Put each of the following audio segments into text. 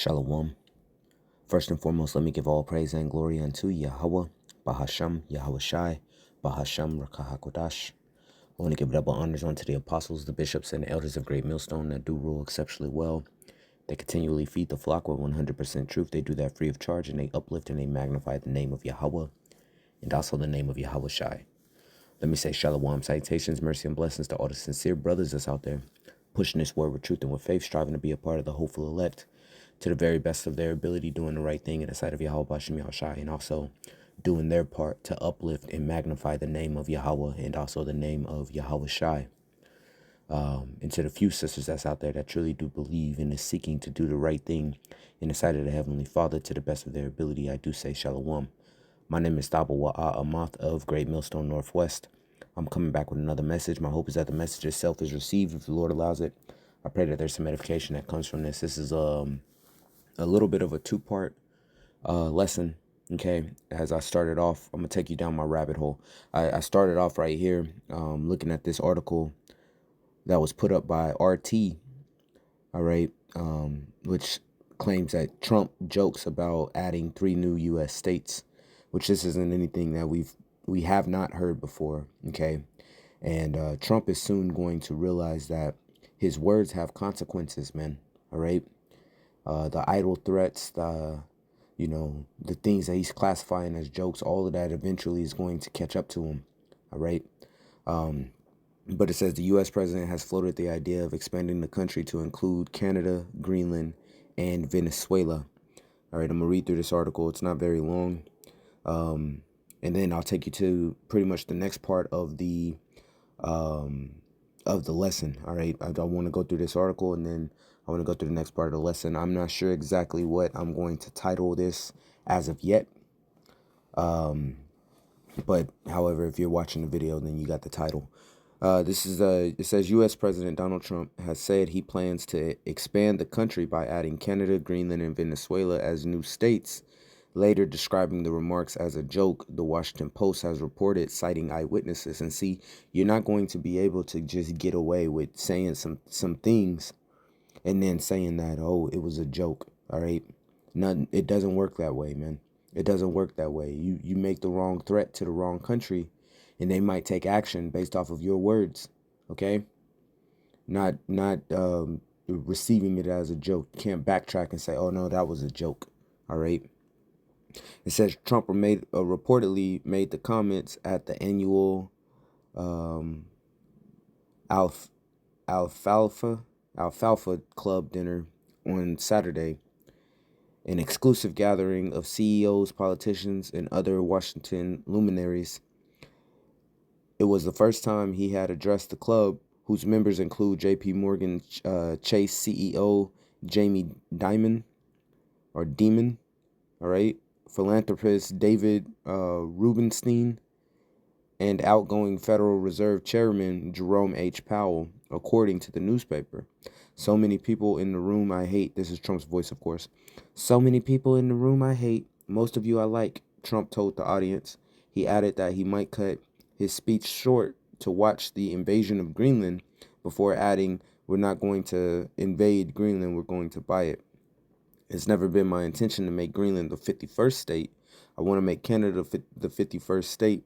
Shalom. First and foremost, let me give all praise and glory unto Yahweh, Bahasham, Yahweh Shai, Bahasham, Rakahakodash. I want to give double honors unto the apostles, the bishops, and the elders of Great Millstone that do rule exceptionally well. They continually feed the flock with 100% truth. They do that free of charge, and they uplift and they magnify the name of Yahweh and also the name of Yahweh Shai. Let me say shalom, salutations, mercy, and blessings to all the sincere brothers that's out there, pushing this word with truth and with faith, striving to be a part of the hopeful elect to the very best of their ability, doing the right thing in the sight of Yahweh Bashem Yahushai, and also doing their part to uplift and magnify the name of Yahweh and also the name of Yahweh Shai. And to the few sisters that's out there that truly do believe and is seeking to do the right thing in the sight of the Heavenly Father to the best of their ability, I do say shalom. My name is Thaba Wa'a Amath of Great Millstone Northwest. I'm coming back with another message. My hope is that the message itself is received if the Lord allows it. I pray that there's some edification that comes from this. This is a little bit of a two-part lesson, okay? As I started off, I'm going to take you down my rabbit hole. I started off right here looking at this article that was put up by RT, all right, which claims that Trump jokes about adding 3 new U.S. states, which this isn't anything that we have not heard before, okay? And Trump is soon going to realize that his words have consequences, man, all right? The idle threats, the things that he's classifying as jokes, all of that eventually is going to catch up to him, all right? But it says the U.S. president has floated the idea of expanding the country to include Canada, Greenland, and Venezuela. All right, I'm going to read through this article. It's not very long. And then I'll take you to pretty much the next part of the lesson. All right, I want to go through this article and then I want to go through the next part of the lesson. I'm not sure exactly what I'm going to title this as of yet. But however, if you're watching the video, then you got the title. It says U.S. President Donald Trump has said he plans to expand the country by adding Canada, Greenland, and Venezuela as new states, later describing the remarks as a joke, the Washington Post has reported, citing eyewitnesses. And see, you're not going to be able to just get away with saying some things and then saying that, oh, it was a joke, all right? It doesn't work that way, man. It doesn't work that way. You make the wrong threat to the wrong country, and they might take action based off of your words, okay? Not receiving it as a joke. You can't backtrack and say, oh, no, that was a joke, all right? It says Trump reportedly made the comments at the annual Alfalfa Club dinner on Saturday, an exclusive gathering of CEOs, politicians, and other Washington luminaries. It was the first time he had addressed the club, whose members include J.P. Morgan Chase CEO Jamie Dimon, all right, philanthropist David Rubenstein, and outgoing Federal Reserve Chairman Jerome H. Powell, according to the newspaper. So many people in the room I hate. This is Trump's voice, of course. So many people in the room I hate. Most of you I like, Trump told the audience. He added that he might cut his speech short to watch the invasion of Greenland before adding, we're not going to invade Greenland, we're going to buy it. It's never been my intention to make Greenland the 51st state. I want to make Canada the 51st state.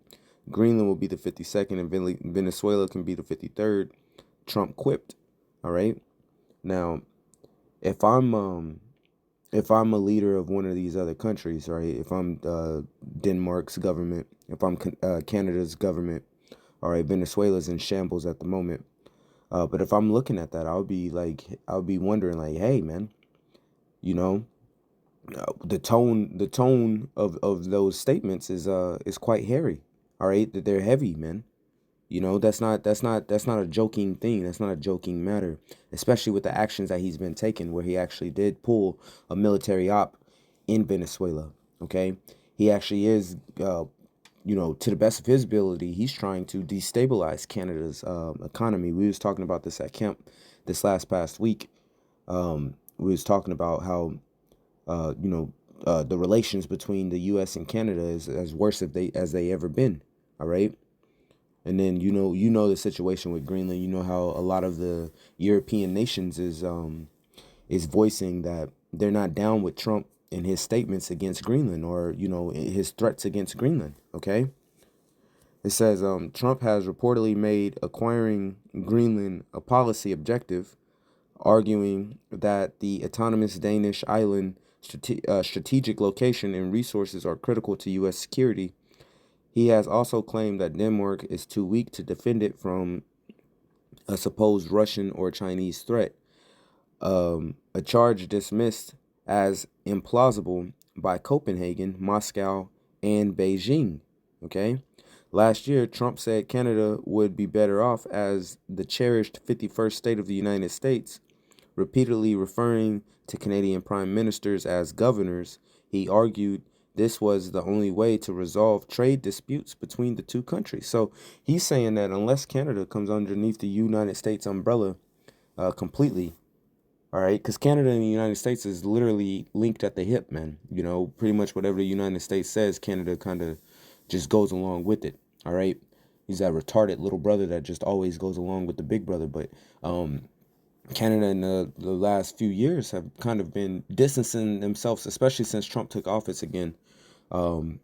Greenland will be the 52nd and Venezuela can be the 53rd. Trump quipped. All right. Now, if I'm a leader of one of these other countries, right? If I'm Denmark's government, if I'm Canada's government, all right, Venezuela's in shambles at the moment. But if I'm looking at that, I'll be wondering like, hey, man, you know, the tone of those statements is quite hairy. All right, that they're heavy, man. You know, that's not a joking thing. That's not a joking matter, especially with the actions that he's been taking, where he actually did pull a military op in Venezuela. Okay, he actually is, to the best of his ability, he's trying to destabilize Canada's economy. We was talking about this at camp this past week. We was talking about how, the relations between the U.S. and Canada is as worse as they ever been. All right. And then, the situation with Greenland. You know how a lot of the European nations is voicing that, they're not down with Trump and his statements against Greenland, or his threats against Greenland. Okay, it says Trump has reportedly made acquiring Greenland a policy objective, arguing that the autonomous Danish island strategic location and resources are critical to U.S. security. He has also claimed that Denmark is too weak to defend it from a supposed Russian or Chinese threat, a charge dismissed as implausible by Copenhagen, Moscow, and Beijing. Okay. Last year, Trump said Canada would be better off as the cherished 51st state of the United States, repeatedly referring to Canadian prime ministers as governors. He argued this was the only way to resolve trade disputes between the two countries. So he's saying that unless Canada comes underneath the United States umbrella completely, all right, because Canada and the United States is literally linked at the hip, man. Pretty much whatever the United States says, Canada kind of just goes along with it. All right, he's that retarded little brother that just always goes along with the big brother. But Canada in the last few years have kind of been distancing themselves, especially since Trump took office again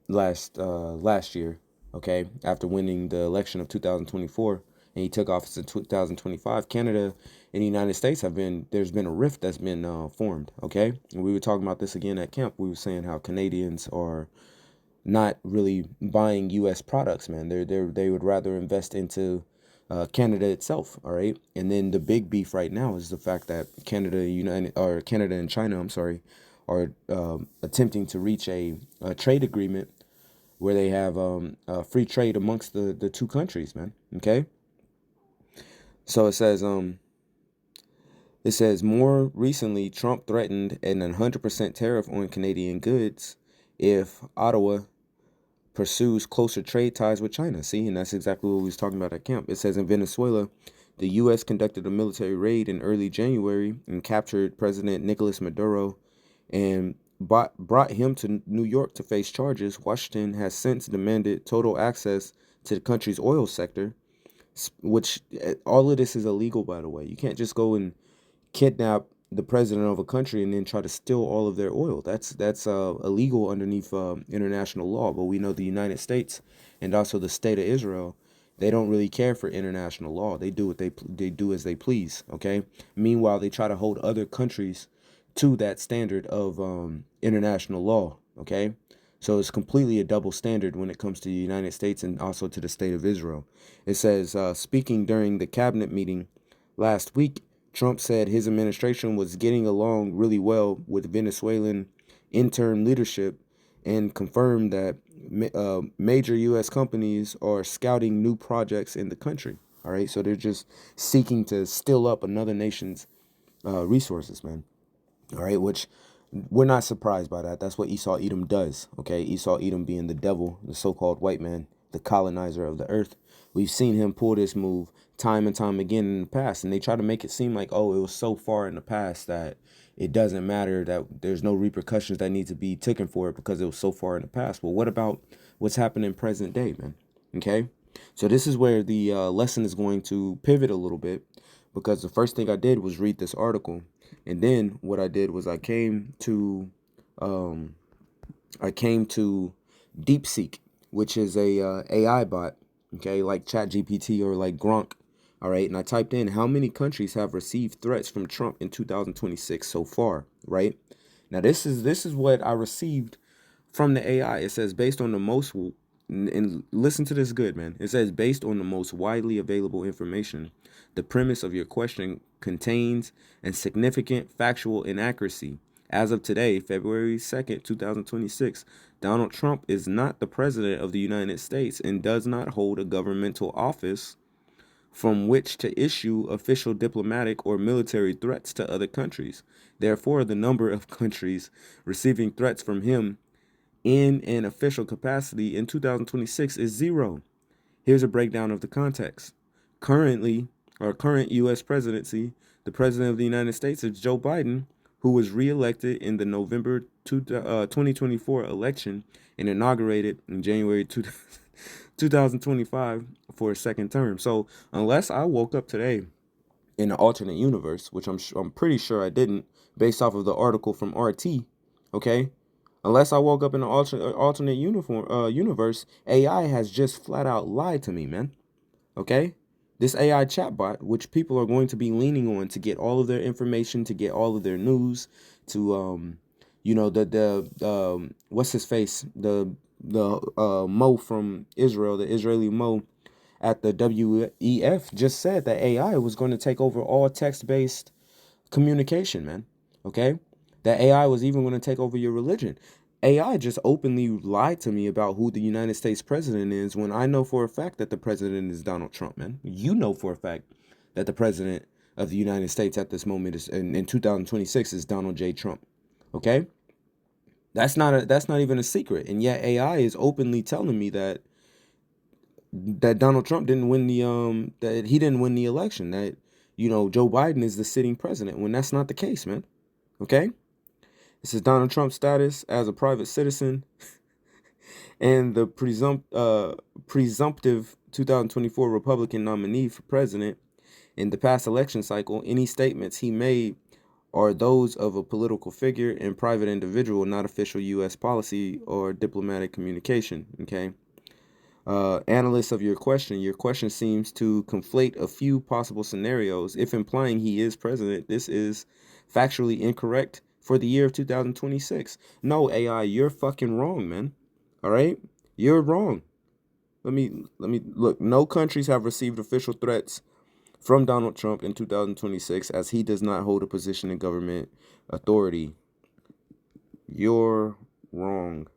last year. Okay, after winning the election of 2024, and he took office in 2025. Canada and the United States there's been a rift that's been formed. Okay, and we were talking about this again at camp. We were saying how Canadians are not really buying U.S. products, man. They would rather invest into Canada itself. All right, and then the big beef right now is the fact that Canada and China, I'm sorry, are attempting to reach a trade agreement where they have free trade amongst the two countries, man. Okay, so it says more recently, Trump threatened an 100% tariff on Canadian goods if Ottawa pursues closer trade ties with China. See, and that's exactly what we was talking about at camp. It says in Venezuela, the U.S. conducted a military raid in early January and captured President Nicolas Maduro and brought him to New York to face charges. Washington has since demanded total access to the country's oil sector, which all of this is illegal, by the way. You can't just go and kidnap the president of a country and then try to steal all of their oil. That's illegal underneath international law. But we know the United States and also the state of Israel, they don't really care for international law. They do what they do as they please. Okay. Meanwhile, they try to hold other countries to that standard of international law. Okay. So it's completely a double standard when it comes to the United States and also to the state of Israel. It says, speaking during the cabinet meeting last week, Trump said his administration was getting along really well with Venezuelan interim leadership and confirmed that major U.S. companies are scouting new projects in the country. All right, so they're just seeking to steal up another nation's resources, man. All right, which we're not surprised by that. That's what Esau Edom does. Okay, Esau Edom being the devil, the so-called white man, the colonizer of the earth. We've seen him pull this move time and time again in the past, and they try to make it seem like, oh, it was so far in the past that it doesn't matter, that there's no repercussions that need to be taken for it because it was so far in the past. Well, what about what's happening present day, man? Okay, so this is where the lesson is going to pivot a little bit, because the first thing I did was read this article, and then what I did was I came to DeepSeek, which is a AI bot, okay, like ChatGPT or like Gronk. All right, and I typed in how many countries have received threats from Trump in 2026 so far, right? Now this is what I received from the AI. It says based on the most, and listen to this good, man. It says based on the most widely available information, the premise of your question contains a significant factual inaccuracy. As of today, February 2nd, 2026, Donald Trump is not the president of the United States and does not hold a governmental office from which to issue official diplomatic or military threats to other countries. Therefore, the number of countries receiving threats from him in an official capacity in 2026 is zero. Here's a breakdown of the context. Current U.S. presidency, the president of the United States is Joe Biden, who was reelected in the November 2024 election and inaugurated in January 2025 for a second term. So unless I woke up today in an alternate universe, which I'm pretty sure I didn't, based off of the article from RT. Okay, unless I woke up in an alternate universe, AI has just flat out lied to me, man. Okay, this AI chatbot, which people are going to be leaning on to get all of their information, to get all of their news, to what's his face, the Mo from Israel, the Israeli Mo at the WEF just said that AI was going to take over all text-based communication, man. Okay? That AI was even going to take over your religion. AI just openly lied to me about who the United States president is when I know for a fact that the president is Donald Trump, man. You know for a fact that the president of the United States at this moment is in 2026 is Donald J. Trump. Okay? That's not even a secret. And yet AI is openly telling me that Donald Trump didn't win that he didn't win the election, that Joe Biden is the sitting president, when that's not the case, man. Okay? This is Donald Trump's status as a private citizen and the presumptive 2024 Republican nominee for president. In the past election cycle, any statements he made are those of a political figure and private individual, not official U.S. policy or diplomatic communication. Okay? Analyst of your question seems to conflate a few possible scenarios. If implying he is president, this is factually incorrect for the year of 2026. No, AI, you're fucking wrong, man. All right? You're wrong. Let me look. No countries have received official threats from Donald Trump in 2026 as he does not hold a position in government authority. You're wrong.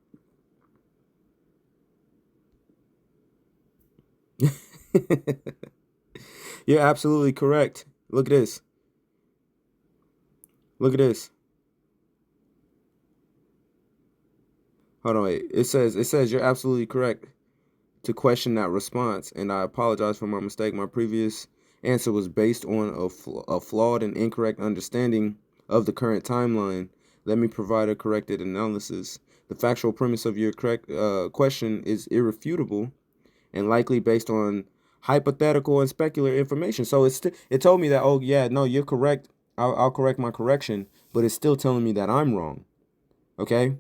You're absolutely correct. Look at this. Look at this. Hold on, wait. It says you're absolutely correct to question that response, and I apologize for my mistake. My previous answer was based on a flawed and incorrect understanding of the current timeline. Let me provide a corrected analysis. The factual premise of your correct question is irrefutable and likely based on hypothetical and speculative information. So it told me that, oh yeah, no, you're correct. I'll correct my correction, but it's still telling me that I'm wrong. Okay?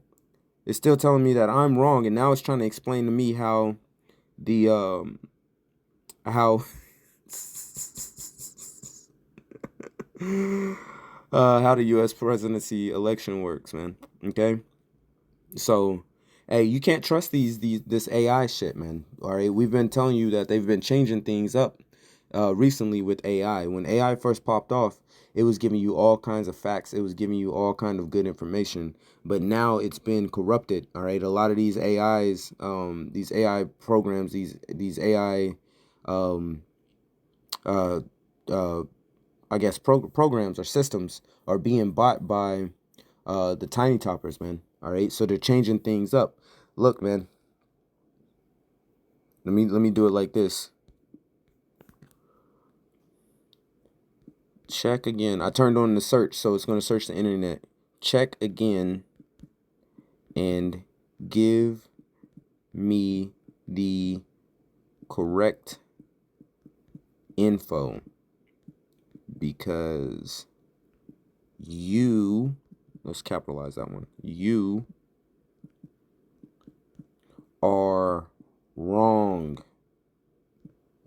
It's still telling me that I'm wrong, and now it's trying to explain to me how the how how the U.S. presidency election works, man. Okay, so hey, you can't trust this AI shit, man. All right, we've been telling you that they've been changing things up recently with AI. When AI first popped off, it was giving you all kinds of facts. It was giving you all kind of good information. But now it's been corrupted. All right, a lot of these AIs, these AI programs, these AI, um, uh, uh, I guess programs or systems are being bought by the tiny toppers, man. All right, so they're changing things up. Look, man. Let me do it like this. Check again. I turned on the search, so it's going to search the internet. Check again and give me the correct info, because let's capitalize that one. You are wrong.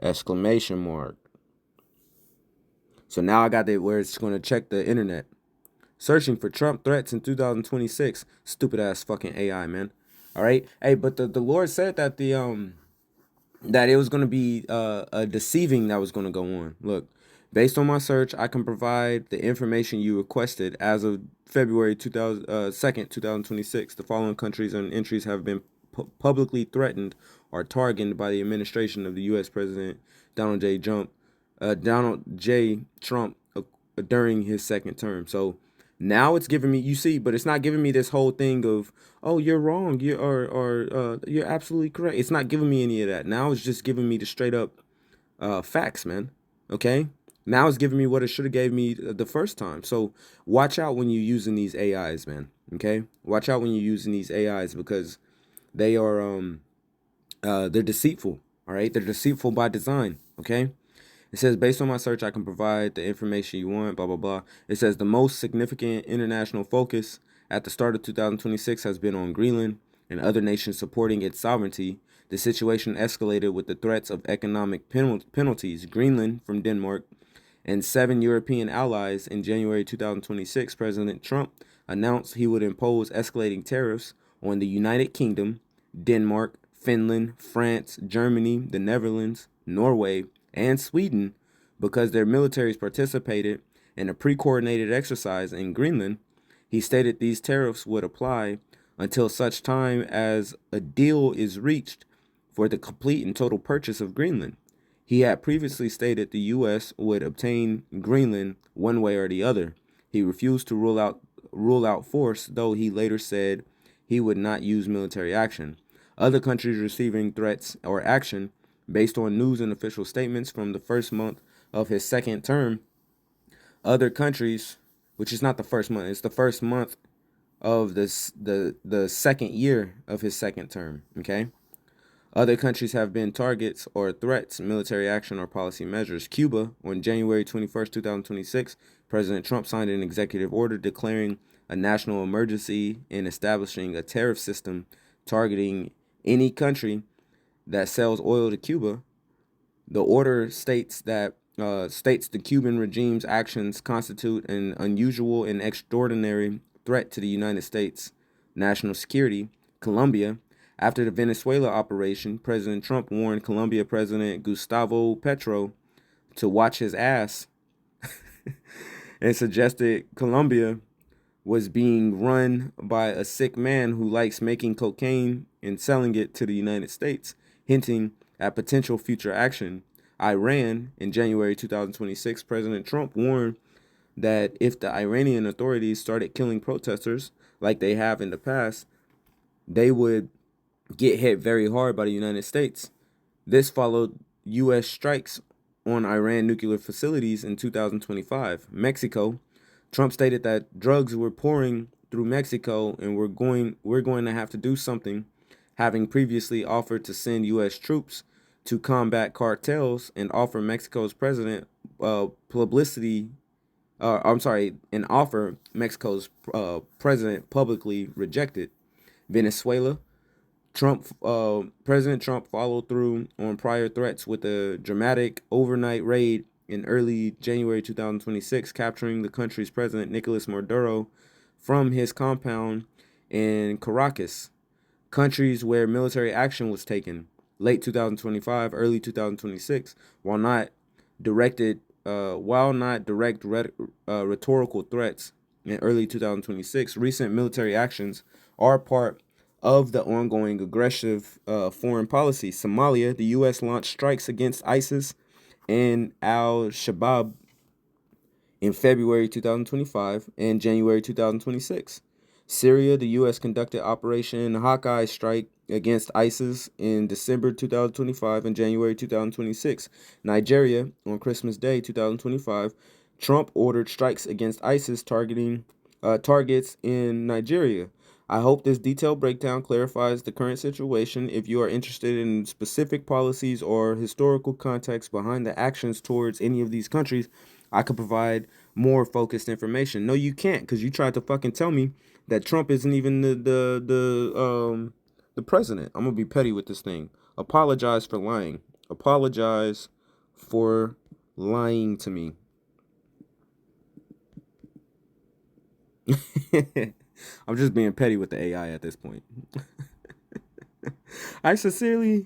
Exclamation mark. So now I got it where it's going to check the internet. Searching for Trump threats in 2026. Stupid ass fucking AI, man. All right. Hey, but the Lord said that that it was going to be a deceiving that was going to go on. Look, based on my search, I can provide the information you requested as of February 2nd, 2026. The following countries and entries have been publicly threatened or targeted by the administration of the U.S. President Donald J. Trump during his second term. So now it's giving me, you see, but it's not giving me this whole thing of, oh, you're wrong, you're absolutely correct. It's not giving me any of that. Now it's just giving me the straight up facts, man. Okay. Now it's giving me what it should have gave me the first time. So watch out when you're using these AIs, man. Okay. Watch out when you're using these AIs, because they are they're deceitful. All right. They're deceitful by design. Okay. It says, based on my search, I can provide the information you want, blah, blah, blah. It says the most significant international focus at the start of 2026 has been on Greenland and other nations supporting its sovereignty. The situation escalated with the threats of economic penalties. Greenland from Denmark and 7 European allies. In January 2026, President Trump announced he would impose escalating tariffs on the United Kingdom, Denmark, Finland, France, Germany, the Netherlands, Norway, and Sweden because their militaries participated in a pre-coordinated exercise in Greenland. He stated these tariffs would apply until such time as a deal is reached for the complete and total purchase of Greenland. He had previously stated the U.S. would obtain Greenland one way or the other. He refused to rule out force, though he later said he would not use military action. Other countries receiving threats or action based on news and official statements from the first month of his second term. Other countries, which is not the first month, it's the first month of the second year of his second term. Okay. Other countries have been targets or threats, military action or policy measures. Cuba, on January 21st, 2026, President Trump signed an executive order declaring a national emergency and establishing a tariff system targeting any country that sells oil to Cuba. The order states that the Cuban regime's actions constitute an unusual and extraordinary threat to the United States national security. Colombia, after the Venezuela operation, President Trump warned Colombia President Gustavo Petro to watch his ass and suggested Colombia was being run by a sick man who likes making cocaine and selling it to the United States, hinting at potential future action. Iran, in January 2026, President Trump warned that if the Iranian authorities started killing protesters like they have in the past, they would get hit very hard by the United States. This followed U.S. strikes on Iran nuclear facilities in 2025. Mexico, Trump stated that drugs were pouring through Mexico and we're going to have to do something, having previously offered to send U.S. troops to combat cartels and offer Mexico's president an offer Mexico's president publicly rejected. Venezuela, President Trump followed through on prior threats with a dramatic overnight raid in early January 2026, capturing the country's president Nicolas Maduro from his compound in Caracas. Countries where military action was taken: late 2025, early 2026, while not direct rhetorical threats in early 2026, recent military actions are part of the ongoing aggressive foreign policy. Somalia, the U.S. launched strikes against ISIS and al-Shabaab in February 2025 and January 2026. Syria, the U.S. conducted Operation Hawkeye Strike against ISIS in December 2025 and January 2026. Nigeria, on Christmas Day 2025, Trump ordered strikes against ISIS targeting targets in Nigeria. I hope this detailed breakdown clarifies the current situation. If you are interested in specific policies or historical context behind the actions towards any of these countries, I could provide more focused information. No, you can't, because you tried to fucking tell me that Trump isn't even the president. I'm gonna be petty with this thing. Apologize for lying. Apologize for lying to me. I'm just being petty with the AI at this point. I sincerely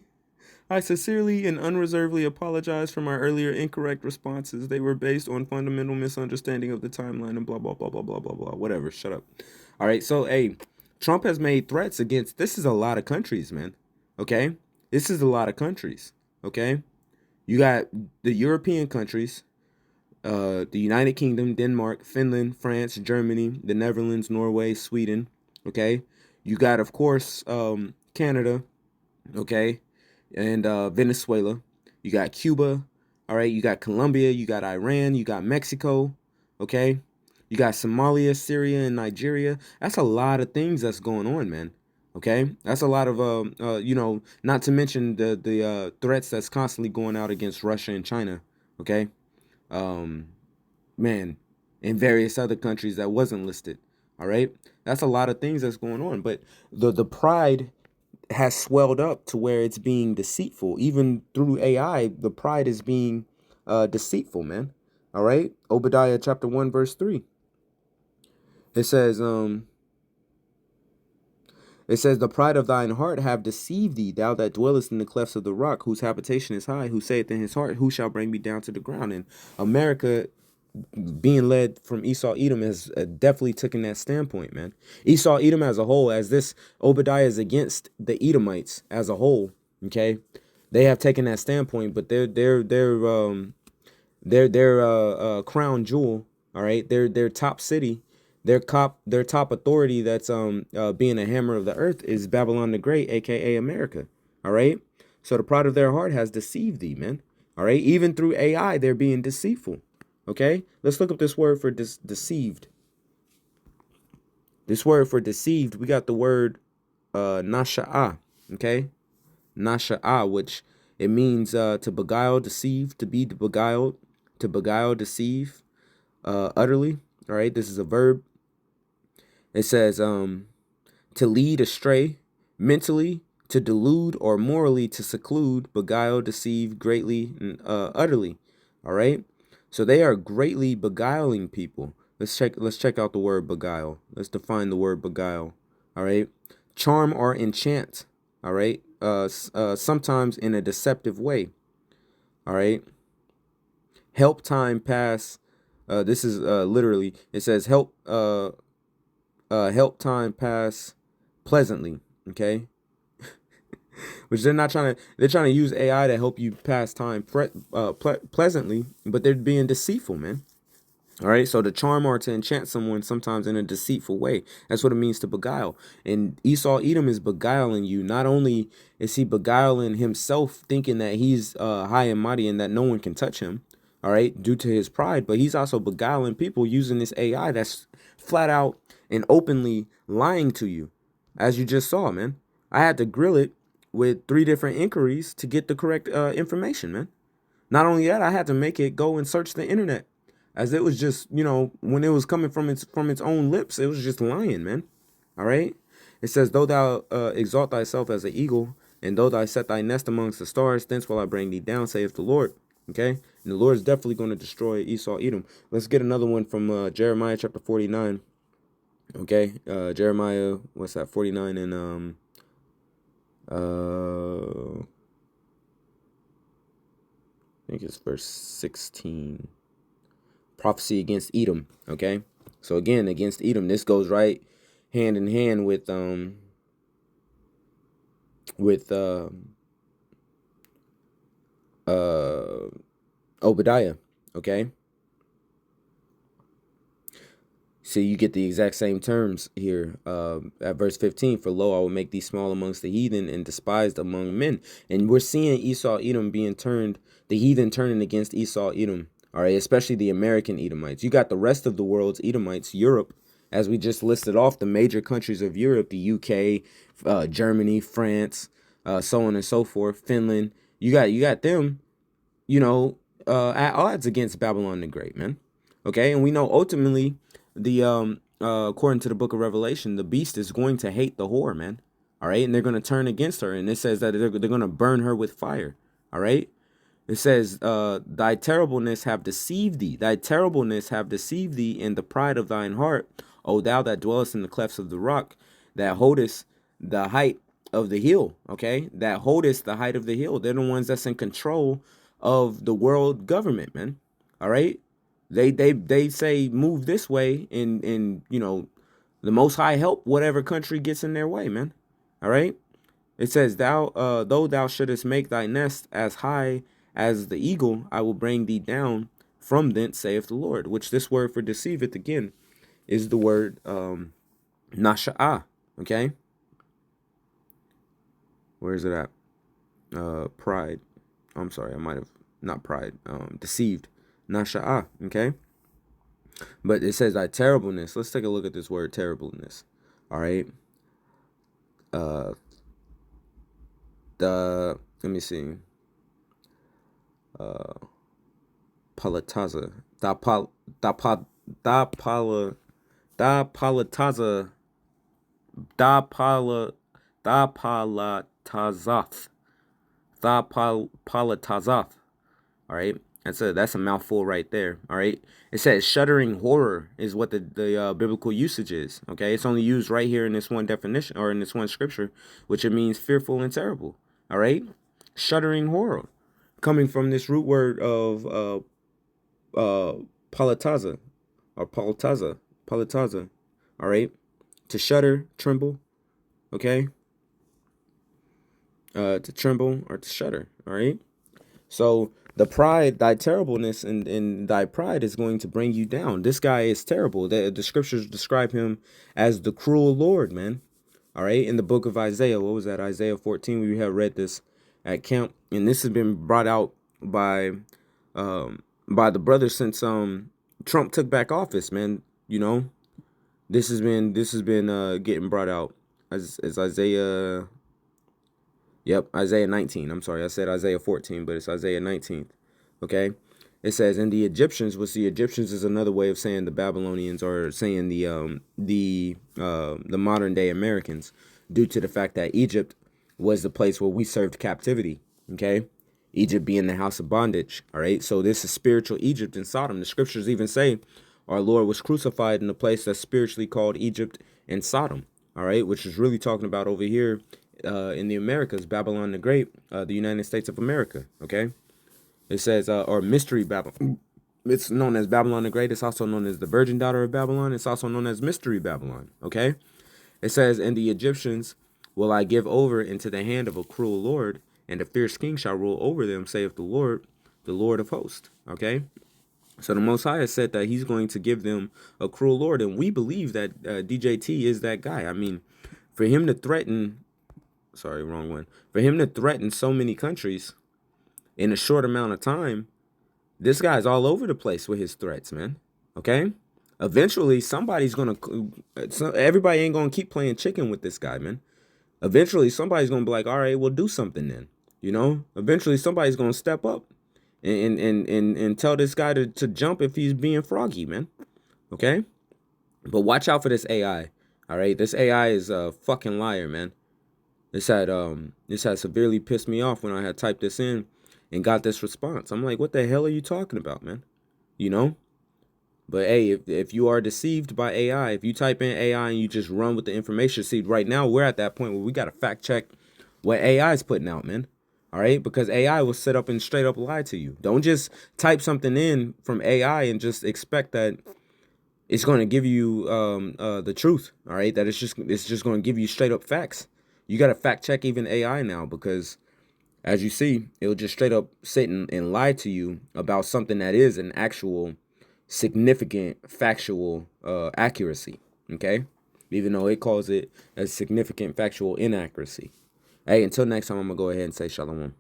and unreservedly apologize for my earlier incorrect responses. They were based on fundamental misunderstanding of the timeline and blah, blah, blah, blah, blah, blah, blah. Whatever, shut up. All right, so, hey, Trump has made threats against, this is a lot of countries, man, okay? This is a lot of countries, okay? You got the European countries, the United Kingdom, Denmark, Finland, France, Germany, the Netherlands, Norway, Sweden, okay? You got, of course, Canada, okay? And Venezuela. You got Cuba, all right? You got Colombia, you got Iran, you got Mexico, okay? You got Somalia, Syria, and Nigeria. That's a lot of things that's going on, man. Okay, that's a lot of not to mention the threats that's constantly going out against Russia and China. Okay. Man, in various other countries that wasn't listed. All right. That's a lot of things that's going on. But the pride has swelled up to where it's being deceitful. Even through AI, the pride is being deceitful, man. All right. Obadiah chapter 1, verse 3. It says, the pride of thine heart have deceived thee, thou that dwellest in the clefts of the rock, whose habitation is high, who saith in his heart, who shall bring me down to the ground? And America, being led from Esau Edom, has definitely taken that standpoint, man. Esau Edom as a whole, as this Obadiah is against the Edomites as a whole, okay, they have taken that standpoint, but their crown jewel, all right, their top city, their top authority that's being a hammer of the earth is Babylon the Great, aka America. All right. So the pride of their heart has deceived thee, man. All right. Even through AI, they're being deceitful. Okay. Let's look up this word for deceived. This word for deceived, we got the word nasha'ah. Okay. Nasha'ah, which it means to beguile, deceive, to be beguiled, to beguile, deceive, utterly. All right, this is a verb. It says to lead astray, mentally, to delude, or morally to seclude, beguile, deceive, greatly, utterly. All right, so they are greatly beguiling people. Let's check out the word beguile. Let's define the word beguile. All right, charm or enchant. All right, sometimes in a deceptive way. All right, help time pass. This is literally, it says help time pass pleasantly. Okay, which they're trying to use AI to help you pass time pleasantly, but they're being deceitful, man. All right, so to charm or to enchant someone sometimes in a deceitful way. That's what it means to beguile. And Esau Edom is beguiling you. Not only is he beguiling himself, thinking that he's high and mighty and that no one can touch him, all right, due to his pride, but he's also beguiling people using this AI that's flat out and openly lying to you, as you just saw, man. I had to grill it with 3 different inquiries to get the correct information, man. Not only that, I had to make it go and search the internet, as it was just, when it was coming from its own lips, it was just lying, man. All right. It says, though thou exalt thyself as an eagle, and though thou set thy nest amongst the stars, thence will I bring thee down, saith the Lord. Okay. And the Lord is definitely going to destroy Esau Edom. Let's get another one from Jeremiah chapter 49. Okay. Jeremiah, what's that? 49 and I think it's verse 16. Prophecy against Edom. Okay, so again, against Edom, this goes right hand in hand with Obadiah. Okay, so you get the exact same terms here at verse 15. For lo, I will make thee small amongst the heathen and despised among men. And we're seeing Esau Edom being turned, the heathen turning against Esau Edom. All right, especially the American Edomites. You got the rest of the world's Edomites, Europe, as we just listed off the major countries of Europe, the UK, Germany, France, so on and so forth, Finland. You got them, at odds against Babylon the Great, man. Okay, and we know ultimately the according to the book of Revelation, the beast is going to hate the whore, man. All right, and they're going to turn against her, and it says that they're going to burn her with fire. All right. It says, thy terribleness have deceived thee. Thy terribleness have deceived thee in the pride of thine heart, O thou that dwellest in the clefts of the rock, that holdest the height of the hill. Okay, that holdest the height of the hill. They're the ones that's in control of the world government, man. All right, they say move this way, and the Most High help whatever country gets in their way, man. All right. It says, though thou shouldest make thy nest as high as the eagle, I will bring thee down from thence, saith the Lord. Which this word for deceiveth, again, is the word nasha'ah. Okay? Where is it at? Pride. I'm sorry, I might have, not pride, deceived. Nasha'ah. Okay? But it says thy terribleness. Let's take a look at this word terribleness. All right? Let me see. Palataza. Dapalataza. Dapalatazath. Thapalatazath. All right. That's a mouthful right there. All right. It says shuddering horror is what the biblical usage is. Okay. It's only used right here in this one definition or in this one scripture, which it means fearful and terrible. All right. Shuddering horror, coming from this root word of palataza or palataza. All right. To shudder, tremble. Okay. To tremble or to shudder. All right. So the pride, thy terribleness, and thy pride is going to bring you down. This guy is terrible. The scriptures describe him as the cruel Lord, man. All right. In the book of Isaiah, what was that? Isaiah 14. We have read this at camp, and this has been brought out by the brothers since Trump took back office, man. You know, this has been getting brought out as Isaiah. Yep, Isaiah 19. I'm sorry, I said Isaiah 14, but it's Isaiah 19. Okay, it says, "And the Egyptians," which the Egyptians is another way of saying the Babylonians, or saying the modern day Americans, due to the fact that Egypt was the place where we served captivity. Okay, Egypt being the house of bondage. All right, so this is spiritual Egypt and Sodom. The scriptures even say our Lord was crucified in a place that's spiritually called Egypt and Sodom. All right, which is really talking about over here in the Americas, Babylon the Great, the United States of America. Okay, it says, or mystery Babylon. It's known as Babylon the Great. It's also known as the Virgin Daughter of Babylon. It's also known as Mystery Babylon. Okay, it says, "And the Egyptians will I give over into the hand of a cruel Lord, and a fierce king shall rule over them, saith the Lord of hosts." Okay, so the Most High has said that he's going to give them a cruel Lord, and we believe that DJT is that guy. I mean, for him to threaten. Sorry, wrong one. For him to threaten so many countries in a short amount of time, this guy's all over the place with his threats, man. Okay? Eventually, everybody ain't going to keep playing chicken with this guy, man. Eventually, somebody's going to be like, all right, we'll do something then. You know? Eventually, somebody's going to step up and tell this guy to jump if he's being froggy, man. Okay? But watch out for this AI. All right? This AI is a fucking liar, man. This had severely pissed me off when I had typed this in and got this response. I'm like, what the hell are you talking about, man? You know? But hey, if you are deceived by AI, if you type in AI and you just run with the information, see, right now we're at that point where we got to fact check what AI is putting out, man. All right? Because AI will sit up and straight up lie to you. Don't just type something in from AI and just expect that it's going to give you the truth. All right? That it's just going to give you straight up facts. You got to fact check even AI now, because as you see, it'll just straight up sit and lie to you about something that is an actual significant factual accuracy. Okay? Even though it calls it a significant factual inaccuracy. Hey, until next time, I'm going to go ahead and say shalom.